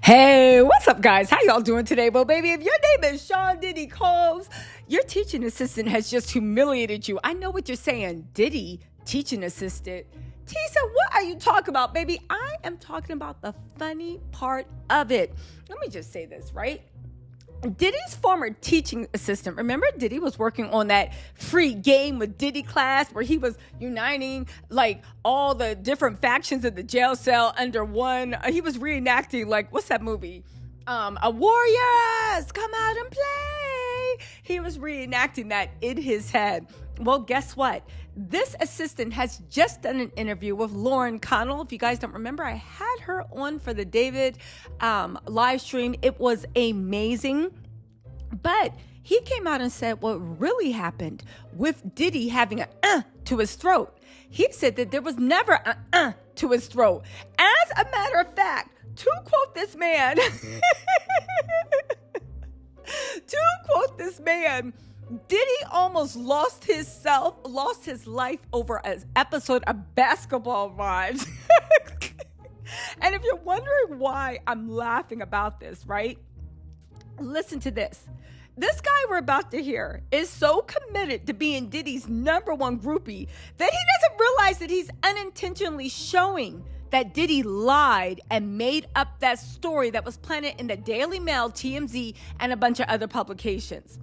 Hey, what's up, guys? How y'all doing today? Well, baby, if your name is Sean Diddy Combs, your teaching assistant has just humiliated you. I know what you're saying. Diddy, teaching assistant. Tisa, what are you talking about, baby? I am talking about the funny part of it. Let me just say this, right? Diddy's former teaching assistant, remember Diddy was working on that free game with Diddy class where he was uniting like all the different factions of the jail cell under one. He was reenacting like, what's that movie? A Warriors, come out and play. He was reenacting that in his head. Well, guess what? This assistant has just done an interview with Lauren Connell. If you guys don't remember, I had her on for the David live stream. It was amazing. But he came out and said what really happened with Diddy having a to his throat. He said that there was never a to his throat. As a matter of fact, to quote this man, Diddy almost lost his life over an episode of Basketball Wives. And if you're wondering why I'm laughing about this, right? Listen to this. This guy we're about to hear is so committed to being Diddy's number one groupie that he doesn't realize that he's unintentionally showing that Diddy lied and made up that story that was planted in the Daily Mail, TMZ, and a bunch of other publications.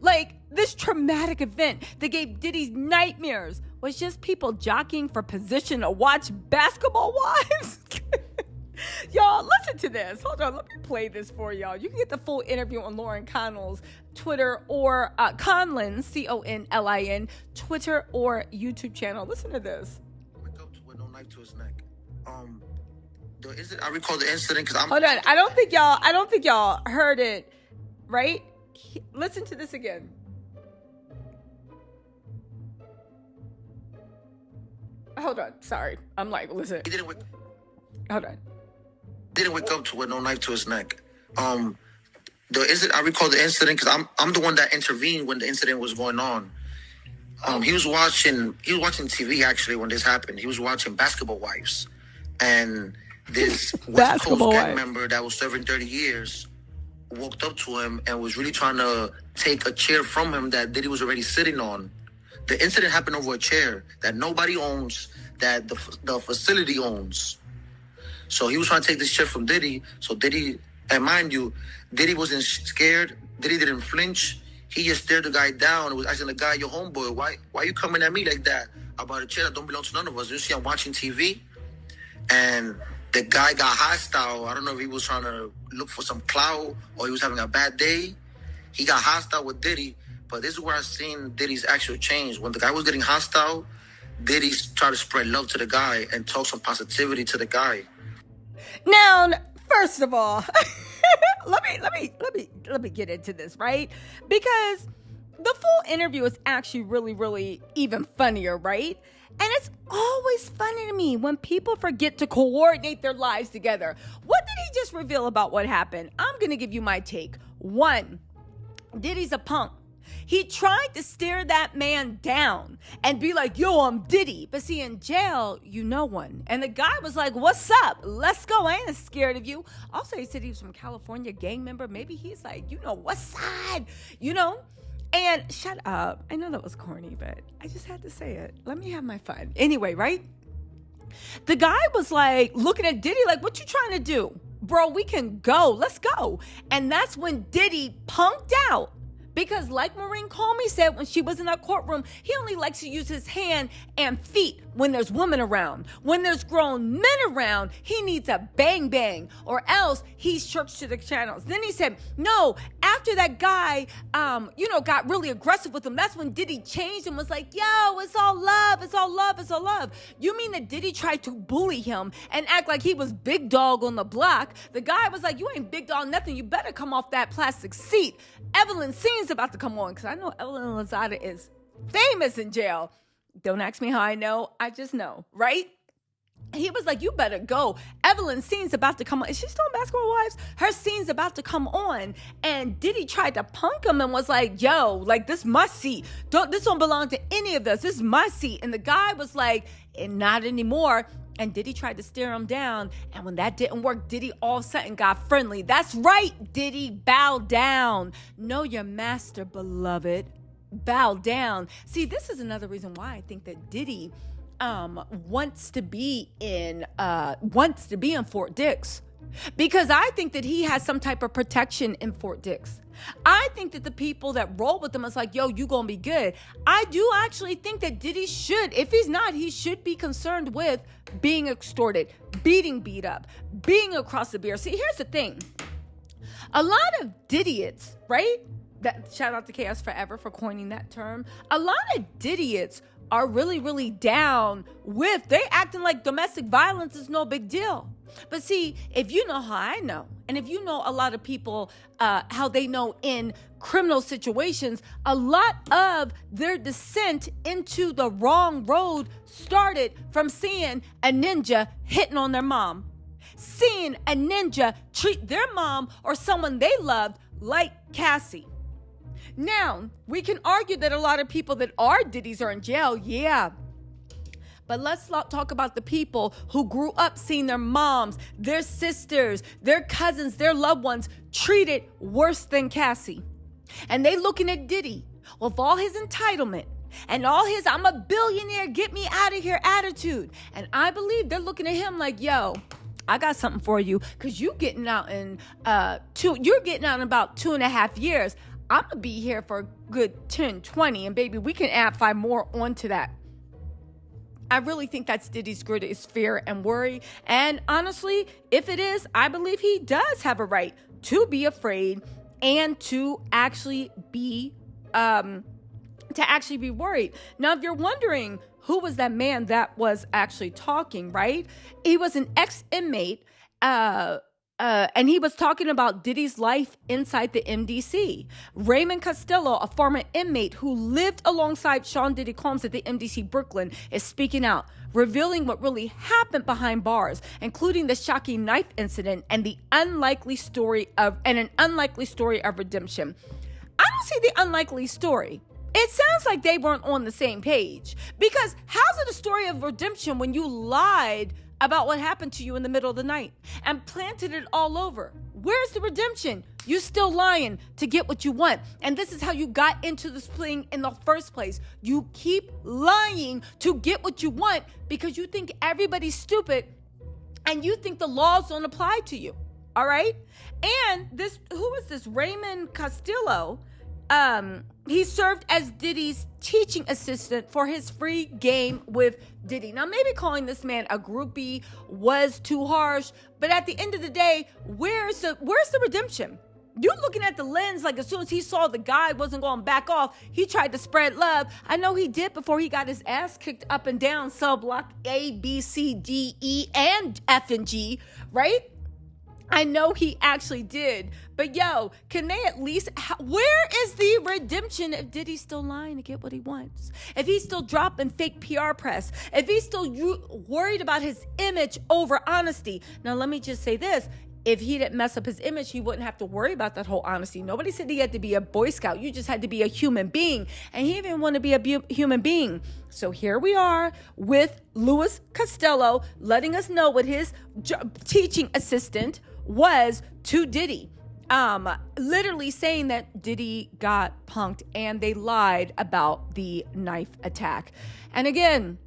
Like, this traumatic event that gave Diddy nightmares was just people jockeying for position to watch Basketball Wives. Y'all, listen to this. Hold on, let me play this for y'all. You can get the full interview on Lauren Connell's Twitter or Conlin, Conlin, Twitter or YouTube channel. Listen to this. Wake up with no knife to his neck. I recall the incident because Hold on, I don't think y'all heard it, right? Listen to this again. Hold on, sorry. I'm like, listen. Hold on. Didn't wake up with no knife to his neck. I recall the incident because I'm the one that intervened when the incident was going on. He was watching TV actually when this happened. He was watching Basketball Wives, and this West Coast gang member that was serving 30 years walked up to him and was really trying to take a chair from him that Diddy was already sitting on. The incident happened over a chair that nobody owns, that the facility owns. So he was trying to take this chair from Diddy. So Diddy, and mind you, Diddy wasn't scared. Diddy didn't flinch. He just stared the guy down and was asking the guy, "Your homeboy, why you coming at me like that about a chair that don't belong to none of us? You see, I'm watching TV." And the guy got hostile. I don't know if he was trying to look for some clout or he was having a bad day. He got hostile with Diddy. But this is where I seen Diddy's actual change. When the guy was getting hostile, Diddy tried to spread love to the guy and talk some positivity to the guy. Now, first of all, let me get into this, right? Because the full interview is actually really, really even funnier, right? And it's always funny to me when people forget to coordinate their lives together. What did he just reveal about what happened? I'm going to give you my take. 1, Diddy's a punk. He tried to stare that man down and be like, "Yo, I'm Diddy." But see, in jail, you know one. And the guy was like, "What's up? Let's go. I ain't scared of you." Also, he said he was from California, gang member. Maybe he's like, what's side, And shut up. I know that was corny, but I just had to say it. Let me have my fun. Anyway, right? The guy was like looking at Diddy like, "What you trying to do? Bro, we can go. Let's go." And that's when Diddy punked out. Because like Maureen Comey said when she was in that courtroom, he only likes to use his hand and feet when there's women around. When there's grown men around, he needs a bang bang or else he's church to the channels. Then he said, no, after that guy, got really aggressive with him, that's when Diddy changed and was like, "Yo, it's all love, it's all love, it's all love." You mean that Diddy tried to bully him and act like he was big dog on the block? The guy was like, "You ain't big dog nothing. You better come off that plastic seat." Evelyn Scene's about to come on because I know Evelyn Lozada is famous in jail. Don't ask me how I know. I just know, right? He was like, "You better go." Evelyn's scene's about to come on. Is she still in Basketball Wives? Her scene's about to come on. And Diddy tried to punk him and was like, "Yo, like, this is my seat. This don't belong to any of us. This is my seat." And the guy was like, "Not anymore." And Diddy tried to stare him down. And when that didn't work, Diddy all of a sudden got friendly. That's right, Diddy, bow down. Know your master, beloved. Bow down. See, this is another reason why I think that Diddy wants to be in Fort Dix. Because I think that he has some type of protection in Fort Dix. I think that the people that roll with him is like, yo, you gonna be good. I do actually think that Diddy should, if he's not, he should be concerned with being extorted, beat up, being across the beer. See, here's the thing. A lot of Diddiots, right? That shout out to Chaos Forever for coining that term. A lot of Diddiots are really, really down with, they acting like domestic violence is no big deal. But see, if you know how I know, and if you know a lot of people, how they know in criminal situations, a lot of their descent into the wrong road started from seeing a ninja hitting on their mom, seeing a ninja treat their mom or someone they loved like Cassie. Now, we can argue that a lot of people that are Diddies are in jail, yeah. But let's talk about the people who grew up seeing their moms, their sisters, their cousins, their loved ones treated worse than Cassie. And they looking at Diddy with all his entitlement and all his I'm a billionaire, get me out of here attitude. And I believe they're looking at him like, yo, I got something for you, because you're getting out in about 2.5 years. I'm going to be here for a good 10, 20, and baby, we can add 5 more onto that. I really think that's Diddy's greatest fear and worry. And honestly, if it is, I believe he does have a right to be afraid and to actually be worried. Now, if you're wondering who was that man that was actually talking, right? He was an ex-inmate, and he was talking about Diddy's life inside the MDC. Raymond Castillo, a former inmate who lived alongside Sean Diddy Combs at the MDC Brooklyn, is speaking out, revealing what really happened behind bars, including the shocking knife incident and an unlikely story of redemption. I don't see the unlikely story. It sounds like they weren't on the same page, because how's it a story of redemption when you lied about what happened to you in the middle of the night and planted it all over? Where's the redemption? You're still lying to get what you want. And this is how you got into this thing in the first place. You keep lying to get what you want because you think everybody's stupid and you think the laws don't apply to you. All right? And who is this? Raymond Castillo. He served as Diddy's teaching assistant for his free game with Diddy. Now, maybe calling this man a groupie was too harsh, but at the end of the day, where's the redemption? You're looking at the lens like as soon as he saw the guy wasn't going to back off, he tried to spread love. I know he did before he got his ass kicked up and down cell block A, B, C, D, E, and F and G, right? I know he actually did. But yo, can they at least, where is the redemption if Diddy's still lying to get what he wants? If he's still dropping fake PR press? If he's still worried about his image over honesty? Now, let me just say this. If he didn't mess up his image, he wouldn't have to worry about that whole honesty. Nobody said he had to be a Boy Scout. You just had to be a human being. And he didn't want to be a human being. So here we are with Louis Costello letting us know what his teaching assistant was to Diddy. Literally saying that Diddy got punked and they lied about the knife attack. And again,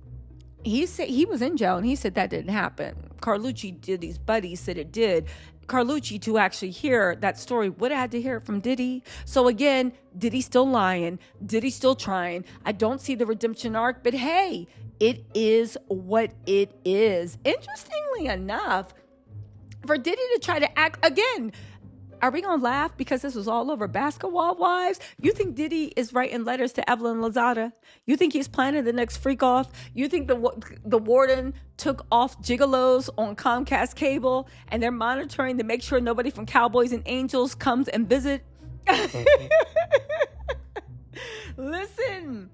he said he was in jail and he said that didn't happen. Carlucci, Diddy's buddy, said it did. Carlucci, to actually hear that story, would have had to hear it from Diddy. So again, Diddy's still lying. Diddy's still trying. I don't see the redemption arc, but hey, it is what it is. Interestingly enough, for Diddy to try to act again, are we going to laugh because this was all over Basketball Wives? You think Diddy is writing letters to Evelyn Lozada? You think he's planning the next freak off? You think the warden took off gigolos on Comcast cable and they're monitoring to make sure nobody from Cowboys and Angels comes and visit? Listen,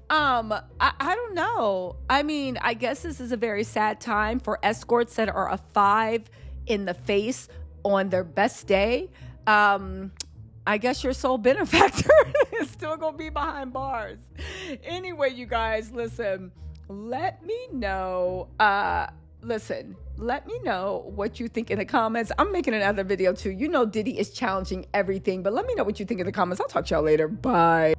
I don't know. I mean, I guess this is a very sad time for escorts that are a 5 in the face on their best day. I guess your sole benefactor is still gonna be behind bars. Anyway, you guys, listen, let me know listen, let me know what you think in the comments. I'm making another video too. You know Diddy is challenging everything, but let me know what you think in the comments. I'll talk to y'all later. Bye.